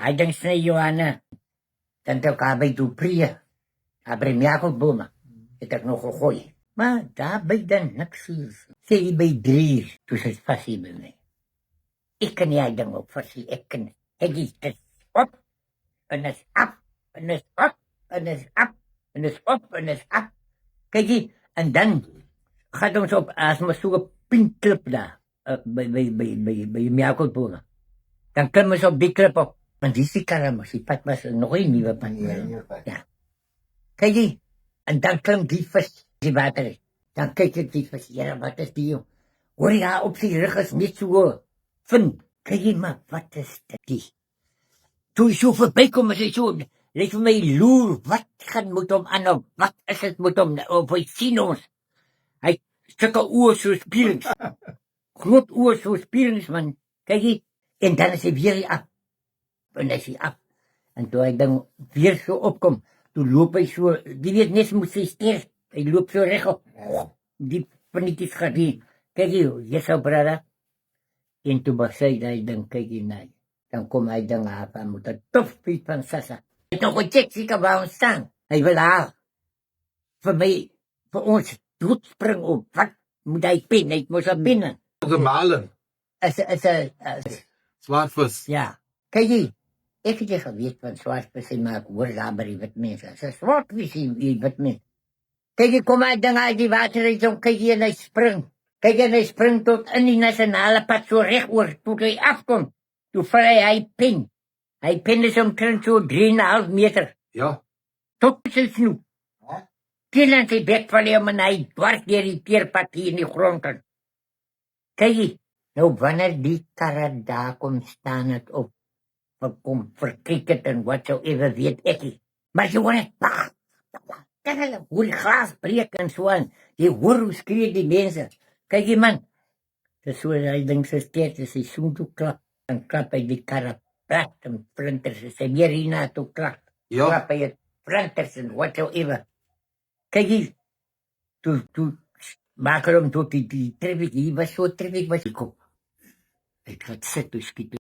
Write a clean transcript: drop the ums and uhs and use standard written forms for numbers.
Hy dink sny Johanna. Dan het ek haar by toe prie. Haar by Merkelbome. Het ek nog gegooi. Maar daar by dan niks soos. Sê jy by 3, toe sy vasie by my. Ek kan nie hy ding op vasie, ek kan. Ek is dit op, en is op, en is op, en is op, en is op, en is op. Kijk jy, en dan gaat ons op, as my so'n pinkklip daar, by Merkelbome. Dan klim ons op die klip op. Want die is die karamas, die pad was nog een nieuwe pad. Ja. Kijk jy, en dan klim die vis, die water is. Dan kyk ek die vis, ja, wat is die jong? Hoor jy, op die rug is net so, vind. Kijk jy, maar wat is dit die? Toe hy so voorbij kom, is hy so, hy vir my loer, wat gaan moet hom aan, wat is het moet hom, of hy sien ons. Hy stukke oor so spierings. Groot oor so spierings, man. Kijk jy, en dan is hy weer af. En is hy af. En toe hy dan weer so opkom, toe loop hy so, die weet net moet sy sterf. Hy loop so recht op. Die panietjes gaat hier. Kijk jy, Jessel brada. En toe besy hy dan, kyk jy na. Dan kom hy dan af, en moet een tofpiet van Sassa. Hy het nog gecheck, seker waar ons staan. Hy wil haar. Vir my, vir ons, doodspring op. Wat moet hy pen? Hy moes een pen. Gemalen. Is Zwaardvis. ja. Kijk jy, ek het jy geweet van zwaardvis, hy maak hoor daar by die wit mense. Is een zwaardvis, die wit mense. Kijk jy, kom hy ding uit die water uit, kyk jy en hy spring. Kijk en hy spring tot in die nasionale pad so recht oor, tot hy afkom. Toe val hy pen. Hy pen is omtrent so 3,5 meter. Ja. Tot sy snoep. Teen aan sy bek val hy om en hy dwars deur die teerpad hier in die grond. Kijk jy, nou wanneer die karre daar kom staan het op, kom verkrik het en whatsoever weet ek nie. Maar jy hoor het, kijk hulle, hoe die glas breek en so aan. Jy hoor hoe skree die mense. Kijk jy man, dis so hy ding sy steert, as hy soen toe klap, en klap hy die karre plat en flinters, as hy weer hierna toe klap, Ja. klap hy het flinters en whatsoever. Kijk jy, toe maak hy hom tot die traffic, hier was so traffic was die kop. Ek het sit, toe skiet